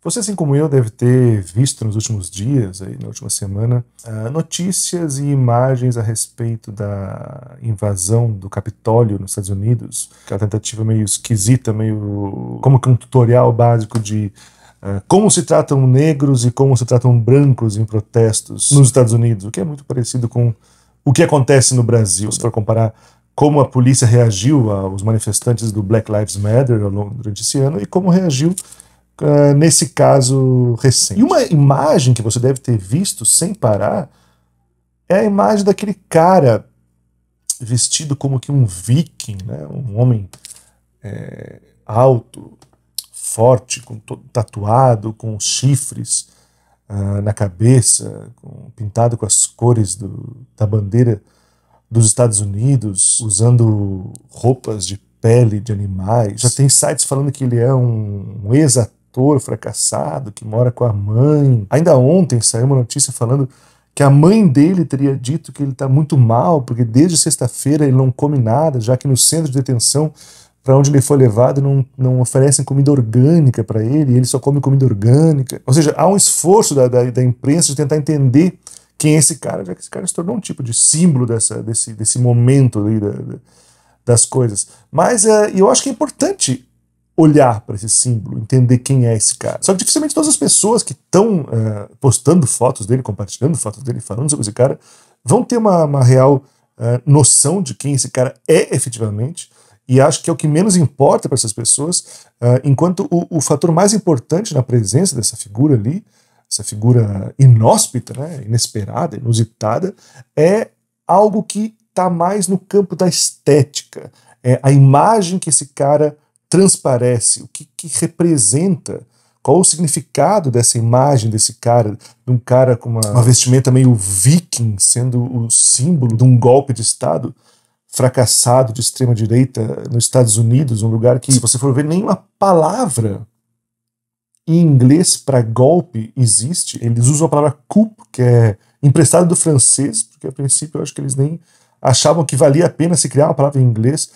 Você, assim como eu, deve ter visto nos últimos dias, aí, na última semana, notícias e imagens a respeito da invasão do Capitólio nos Estados Unidos. Aquela tentativa meio esquisita, meio como que um tutorial básico de como se tratam negros e como se tratam brancos em protestos nos Estados Unidos, o que é muito parecido com o que acontece no Brasil. Se for comparar como a polícia reagiu aos manifestantes do Black Lives Matter durante esse ano e como reagiu nesse caso recente. E uma imagem que você deve ter visto sem parar é a imagem daquele cara vestido como que um viking, né? Um homem alto, forte, tatuado, com chifres na cabeça, pintado com as cores da bandeira dos Estados Unidos, usando roupas de pele de animais. Já tem sites falando que ele é um ex-ator fracassado, que mora com a mãe. Ainda ontem saiu uma notícia falando que a mãe dele teria dito que ele está muito mal, porque desde sexta-feira ele não come nada, já que no centro de detenção para onde ele foi levado não oferecem comida orgânica para ele, e ele só come comida orgânica. Ou seja, há um esforço da imprensa de tentar entender quem é esse cara, já que esse cara se tornou um tipo de símbolo desse momento aí das coisas. Mas eu acho que é importante olhar para esse símbolo, entender quem é esse cara. Só que dificilmente todas as pessoas que estão postando fotos dele, compartilhando fotos dele, falando sobre esse cara, vão ter uma real noção de quem esse cara é efetivamente. E acho que é o que menos importa para essas pessoas, enquanto o fator mais importante na presença dessa figura ali, essa figura inóspita, né, inesperada, inusitada, é algo que está mais no campo da estética. É a imagem que esse cara transparece, o que representa, qual o significado dessa imagem desse cara, de um cara com uma vestimenta meio viking, sendo o símbolo de um golpe de Estado fracassado de extrema-direita nos Estados Unidos, um lugar que, se você for ver, nenhuma palavra em inglês para golpe existe. Eles usam a palavra coup, que é emprestada do francês, porque a princípio eu acho que eles nem achavam que valia a pena se criar uma palavra em inglês,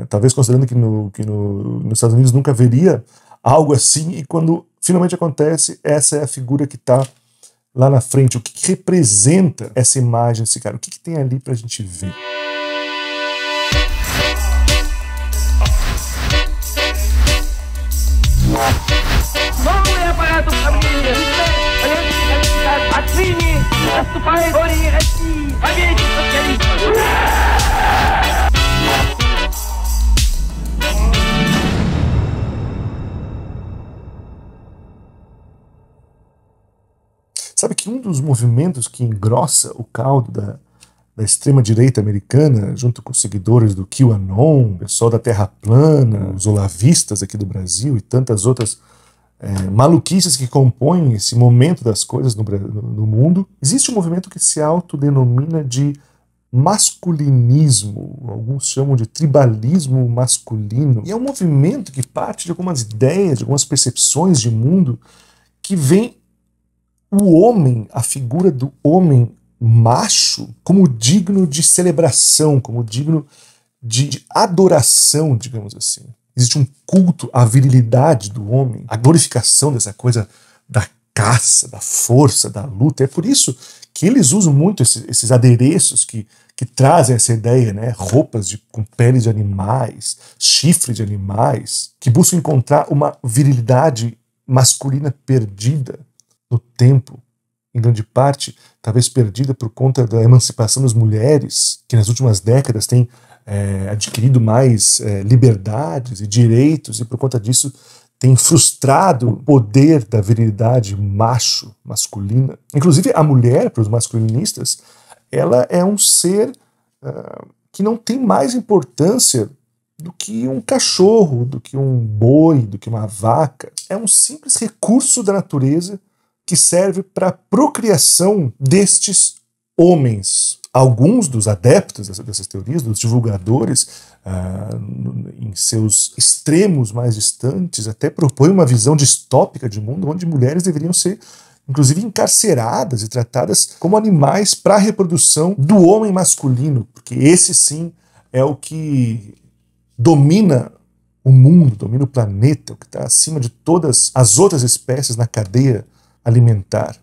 talvez considerando que nos Estados Unidos nunca haveria algo assim, e quando finalmente acontece, essa é a figura que está lá na frente. O que representa essa imagem desse cara? O que tem ali para a gente ver? Sabe que um dos movimentos que engrossa o caldo da extrema-direita americana, junto com os seguidores do QAnon, o pessoal da Terra Plana, os olavistas aqui do Brasil e tantas outras maluquices que compõem esse momento das coisas no mundo, existe um movimento que se autodenomina de masculinismo, alguns chamam de tribalismo masculino, e é um movimento que parte de algumas ideias, de algumas percepções de mundo que vem o homem, a figura do homem macho, como digno de celebração, como digno de adoração, digamos assim. Existe um culto à virilidade do homem, a glorificação dessa coisa da caça, da força, da luta. É por isso que eles usam muito esses adereços que trazem essa ideia, né? Roupas com peles de animais, chifres de animais, que buscam encontrar uma virilidade masculina perdida no tempo, em grande parte, talvez perdida por conta da emancipação das mulheres, que nas últimas décadas têm adquirido mais liberdades e direitos, e por conta disso tem frustrado o poder da virilidade masculina. Inclusive a mulher, para os masculinistas, ela é um ser que não tem mais importância do que um cachorro, do que um boi, do que uma vaca. É um simples recurso da natureza que serve para a procriação destes homens. Alguns dos adeptos dessas teorias, dos divulgadores, em seus extremos mais distantes, até propõem uma visão distópica de mundo onde mulheres deveriam ser, inclusive, encarceradas e tratadas como animais para a reprodução do homem masculino, porque esse sim é o que domina o mundo, domina o planeta, o que está acima de todas as outras espécies na cadeia alimentar.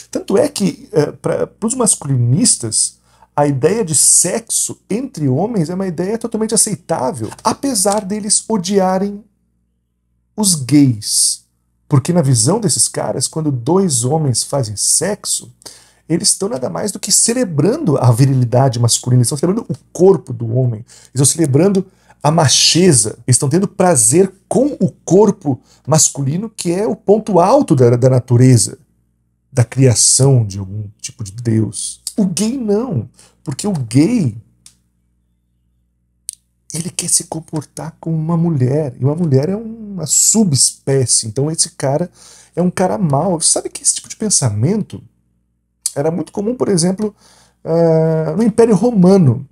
Tanto é que, para os masculinistas, a ideia de sexo entre homens é uma ideia totalmente aceitável, apesar deles odiarem os gays. Porque na visão desses caras, quando dois homens fazem sexo, eles estão nada mais do que celebrando a virilidade masculina, eles estão celebrando o corpo do homem, eles estão celebrando a macheza, eles estão tendo prazer com o corpo masculino, que é o ponto alto da natureza, da criação de algum tipo de Deus. O gay não, porque o gay, ele quer se comportar como uma mulher, e uma mulher é uma subespécie, então esse cara é um cara mau. Sabe que esse tipo de pensamento era muito comum, por exemplo, no Império Romano,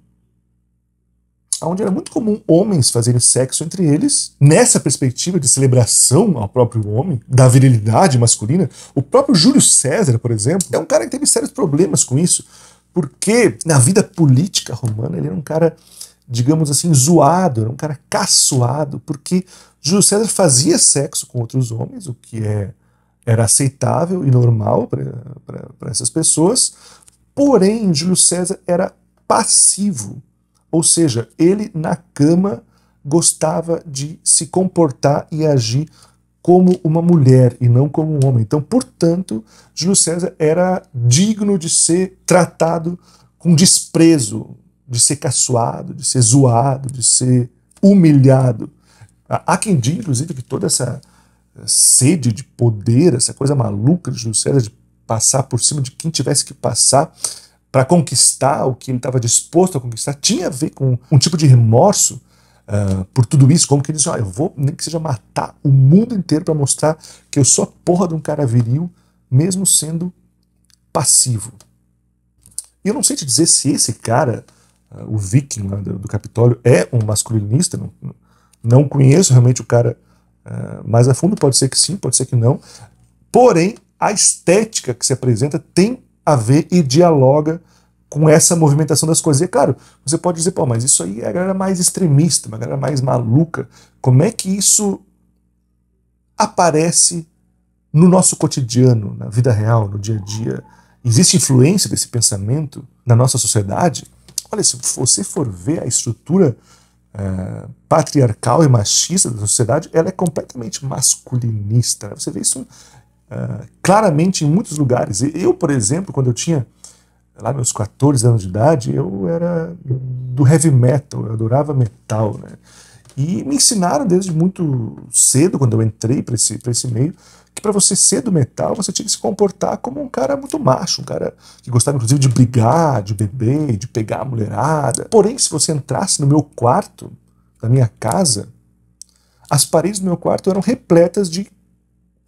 onde era muito comum homens fazerem sexo entre eles, nessa perspectiva de celebração ao próprio homem, da virilidade masculina. O próprio Júlio César, por exemplo, é um cara que teve sérios problemas com isso, porque na vida política romana ele era um cara, digamos assim, zoado, era um cara caçoado, porque Júlio César fazia sexo com outros homens, o que era aceitável e normal para essas pessoas, porém Júlio César era passivo. Ou seja, ele na cama gostava de se comportar e agir como uma mulher e não como um homem. Então, portanto, Júlio César era digno de ser tratado com desprezo, de ser caçoado, de ser zoado, de ser humilhado. Há quem diga, inclusive, que toda essa sede de poder, essa coisa maluca de Júlio César de passar por cima de quem tivesse que passar para conquistar o que ele estava disposto a conquistar, tinha a ver com um tipo de remorso por tudo isso, como que ele disse, eu vou nem que seja matar o mundo inteiro para mostrar que eu sou a porra de um cara viril, mesmo sendo passivo. E eu não sei te dizer se esse cara, o viking lá do Capitólio, é um masculinista, não conheço realmente o cara mais a fundo, pode ser que sim, pode ser que não, porém a estética que se apresenta tem a ver e dialoga com essa movimentação das coisas. E é claro, você pode dizer, pô, mas isso aí é a galera mais extremista, uma galera mais maluca. Como é que isso aparece no nosso cotidiano, na vida real, no dia a dia? Existe influência desse pensamento na nossa sociedade? Olha, se você for ver a estrutura patriarcal e machista da sociedade, ela é completamente masculinista. Você vê isso claramente em muitos lugares. Eu, por exemplo, quando eu tinha lá meus 14 anos de idade, eu era do heavy metal, eu adorava metal, né? E me ensinaram desde muito cedo, quando eu entrei para esse meio, que para você ser do metal, você tinha que se comportar como um cara muito macho, um cara que gostava inclusive de brigar, de beber, de pegar a mulherada. Porém, se você entrasse no meu quarto, na minha casa, as paredes do meu quarto eram repletas de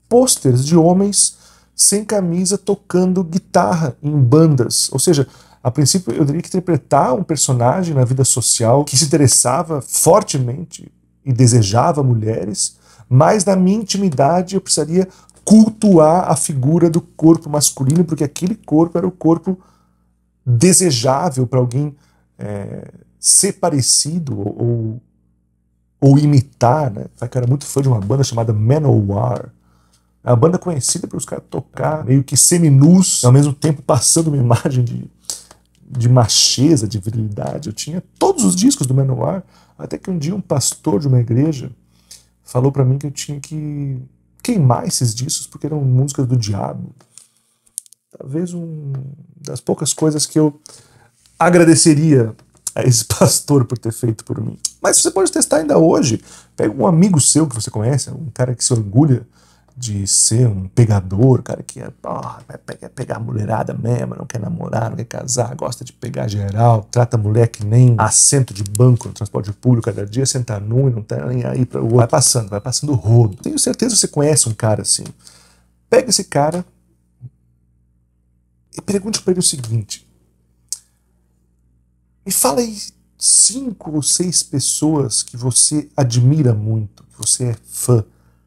pôsteres de homens sem camisa tocando guitarra em bandas. Ou seja, a princípio eu teria que interpretar um personagem na vida social que se interessava fortemente e desejava mulheres, mas na minha intimidade eu precisaria cultuar a figura do corpo masculino, porque aquele corpo era o corpo desejável para alguém ser parecido ou imitar, né? Eu era muito fã de uma banda chamada Manowar. É uma banda conhecida pelos caras tocar meio que seminus, ao mesmo tempo passando uma imagem de macheza, de virilidade. Eu tinha todos os discos do Manowar, até que um dia um pastor de uma igreja falou para mim que eu tinha que queimar esses discos porque eram músicas do diabo. Talvez uma das poucas coisas que eu agradeceria a esse pastor por ter feito por mim. Mas você pode testar ainda hoje. Pega um amigo seu que você conhece, um cara que se orgulha de ser um pegador, cara que vai pegar a mulherada mesmo, não quer namorar, não quer casar, gosta de pegar geral, trata a mulher que nem assento de banco no transporte público, cada dia senta num e não tá nem aí para o outro. Vai passando o rodo. Tenho certeza que você conhece um cara assim. Pega esse cara e pergunte para ele o seguinte: me fala aí 5 ou 6 pessoas que você admira muito, que você é fã.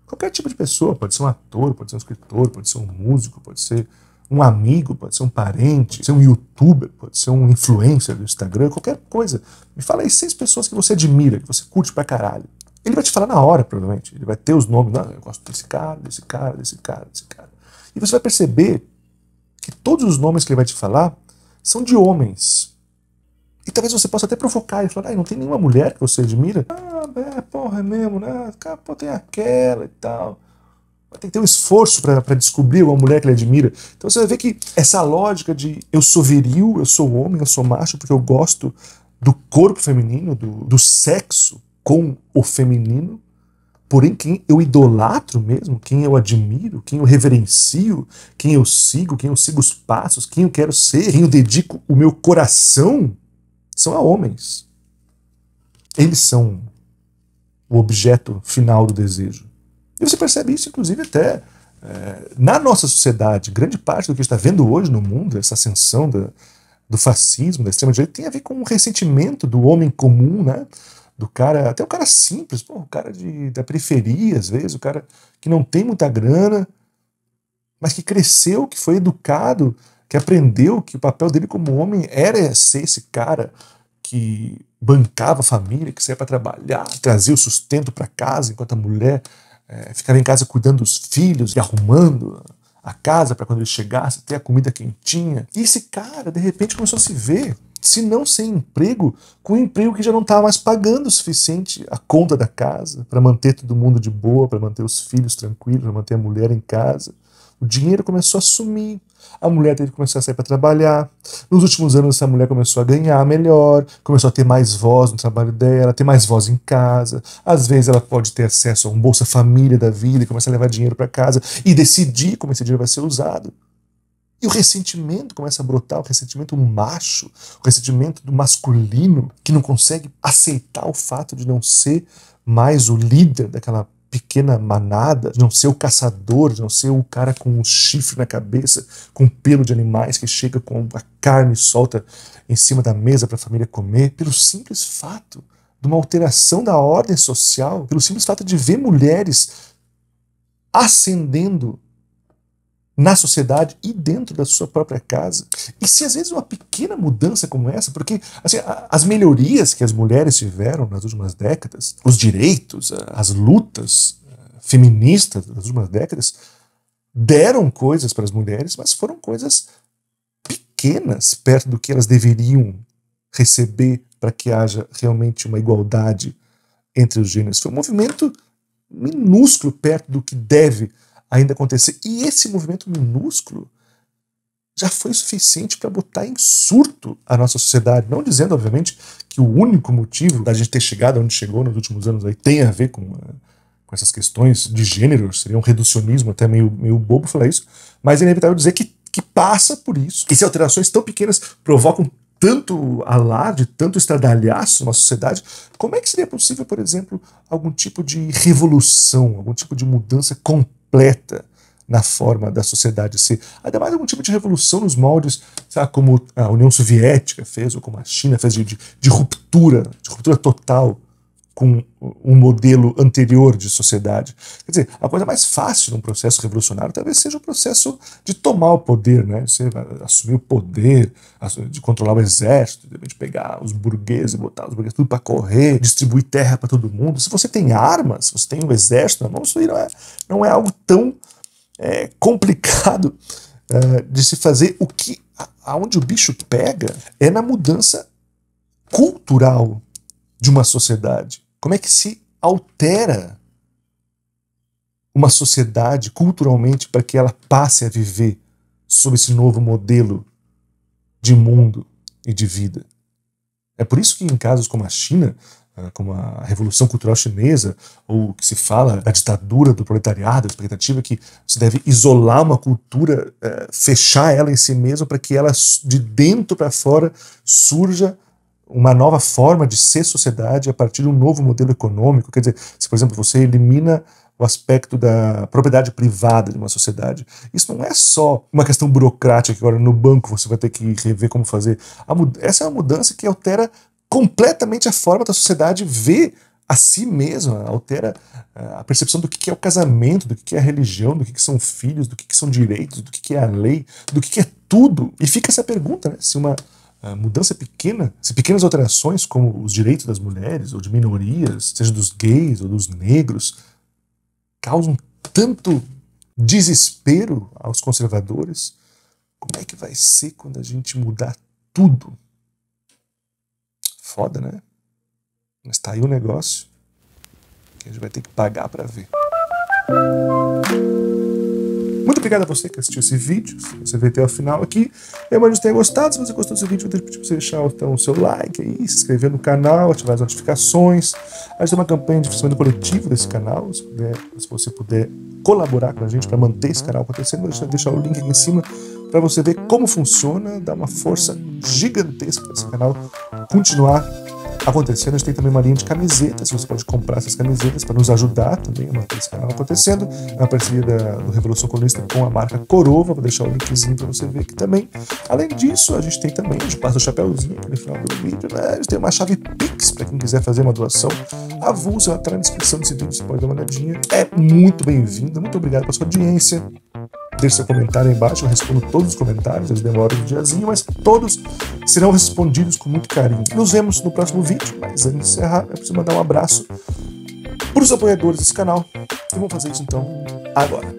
Qualquer tipo de pessoa, pode ser um ator, pode ser um escritor, pode ser um músico, pode ser um amigo, pode ser um parente, pode ser um youtuber, pode ser um influencer do Instagram, qualquer coisa. Me fala aí 6 pessoas que você admira, que você curte pra caralho. Ele vai te falar na hora, provavelmente. Ele vai ter os nomes. Não, eu gosto desse cara, desse cara, desse cara, desse cara. E você vai perceber que todos os nomes que ele vai te falar são de homens. E talvez você possa até provocar e falar, não tem nenhuma mulher que você admira? Porra, é mesmo, né? Cara, pô, tem aquela e tal. Tem que ter um esforço para descobrir uma mulher que ele admira. Então você vai ver que essa lógica de eu sou viril, eu sou homem, eu sou macho, porque eu gosto do corpo feminino, do sexo com o feminino, porém quem eu idolatro mesmo, quem eu admiro, quem eu reverencio, quem eu sigo os passos, quem eu quero ser, quem eu dedico o meu coração, são a homens. Eles são o objeto final do desejo. E você percebe isso, inclusive, até na nossa sociedade. Grande parte do que a gente está vendo hoje no mundo, essa ascensão do fascismo, da extrema-direita, tem a ver com um ressentimento do homem comum, né? Do cara, até o cara simples, pô, o cara da periferia, às vezes, o cara que não tem muita grana, mas que cresceu, que foi educado, que aprendeu que o papel dele como homem era ser esse cara que bancava a família, que saía para trabalhar, trazia o sustento para casa, enquanto a mulher ficava em casa cuidando dos filhos e arrumando a casa para quando ele chegasse ter a comida quentinha. E esse cara, de repente, começou a se ver, se não sem emprego, com um emprego que já não estava mais pagando o suficiente a conta da casa, para manter todo mundo de boa, para manter os filhos tranquilos, para manter a mulher em casa. O dinheiro começou a sumir. A mulher teve que começar a sair para trabalhar. Nos últimos anos, essa mulher começou a ganhar melhor, começou a ter mais voz no trabalho dela, ter mais voz em casa. Às vezes ela pode ter acesso a um Bolsa Família da vida e começar a levar dinheiro para casa e decidir como esse dinheiro vai ser usado. E o ressentimento começa a brotar, o ressentimento macho, o ressentimento do masculino, que não consegue aceitar o fato de não ser mais o líder daquela pequena manada, de não ser o caçador, de não ser o cara com um chifre na cabeça, com pelo de animais que chega com a carne solta em cima da mesa para a família comer, pelo simples fato de uma alteração da ordem social, pelo simples fato de ver mulheres ascendendo na sociedade e dentro da sua própria casa. E se às vezes uma pequena mudança como essa, porque assim, as melhorias que as mulheres tiveram nas últimas décadas, os direitos, as lutas feministas das últimas décadas, deram coisas para as mulheres, mas foram coisas pequenas perto do que elas deveriam receber para que haja realmente uma igualdade entre os gêneros. Foi um movimento minúsculo perto do que deve ainda acontecer. E esse movimento minúsculo já foi suficiente para botar em surto a nossa sociedade. Não dizendo, obviamente, que o único motivo da gente ter chegado onde chegou nos últimos anos aí tem a ver com essas questões de gênero. Seria um reducionismo até meio bobo falar isso, mas é inevitável dizer que passa por isso. E se alterações tão pequenas provocam tanto alarde, tanto estradalhaço na sociedade, como é que seria possível, por exemplo, algum tipo de revolução, algum tipo de mudança completa na forma da sociedade ser? Ainda mais algum tipo de revolução nos moldes, sabe, como a União Soviética fez, ou como a China fez, de ruptura total com um modelo anterior de sociedade. Quer dizer, a coisa mais fácil num processo revolucionário talvez seja o processo de tomar o poder, né? Você assumir o poder, de controlar o exército, de pegar os burgueses e botar os burgueses tudo para correr, distribuir terra para todo mundo. Se você tem armas, se você tem um exército na mão, isso aí não é algo tão complicado de se fazer. Aonde o bicho pega é na mudança cultural de uma sociedade. Como é que se altera uma sociedade culturalmente para que ela passe a viver sob esse novo modelo de mundo e de vida? É por isso que em casos como a China, como a Revolução Cultural Chinesa, ou que se fala da ditadura do proletariado, a expectativa que se deve isolar uma cultura, fechar ela em si mesma para que ela, de dentro para fora, surja uma nova forma de ser sociedade a partir de um novo modelo econômico. Quer dizer, se, por exemplo, você elimina o aspecto da propriedade privada de uma sociedade, isso não é só uma questão burocrática que agora no banco você vai ter que rever como fazer. Essa é uma mudança que altera completamente a forma da sociedade ver a si mesma, altera a percepção do que é o casamento, do que é a religião, do que são filhos, do que são direitos, do que é a lei, do que é tudo. E fica essa pergunta, né? Se uma mudança pequena, se pequenas alterações como os direitos das mulheres ou de minorias, seja dos gays ou dos negros, causam tanto desespero aos conservadores, como é que vai ser quando a gente mudar tudo? Foda, né? Mas tá aí o negócio que a gente vai ter que pagar para ver. Muito obrigado a você que assistiu esse vídeo. Se você veio até o final aqui, eu imagino que você tenha gostado. Se você gostou desse vídeo, eu vou pedir para você deixar então, o seu like aí, se inscrever no canal, ativar as notificações. A gente tem uma campanha de financiamento coletivo desse canal. Se você puder colaborar com a gente para manter esse canal acontecendo, vou deixar o link aqui em cima para você ver como funciona, dar uma força gigantesca para esse canal continuar acontecendo. A gente tem também uma linha de camisetas, você pode comprar essas camisetas para nos ajudar também a manter esse canal acontecendo. É uma parceria do Revolução Colunista com a marca Corova, vou deixar o linkzinho para você ver aqui também. Além disso, a gente tem também, a gente passa o chapéuzinho aqui no final do vídeo, né? A gente tem uma chave Pix para quem quiser fazer uma doação avulsa, ela está na descrição desse vídeo, você pode dar uma olhadinha. É muito bem-vinda, muito obrigado pela sua audiência. Deixe seu comentário aí embaixo, eu respondo todos os comentários, eles demoram um diazinho, mas todos serão respondidos com muito carinho. Nos vemos no próximo vídeo, mas antes de encerrar, eu preciso mandar um abraço para os apoiadores desse canal, e vamos fazer isso então agora.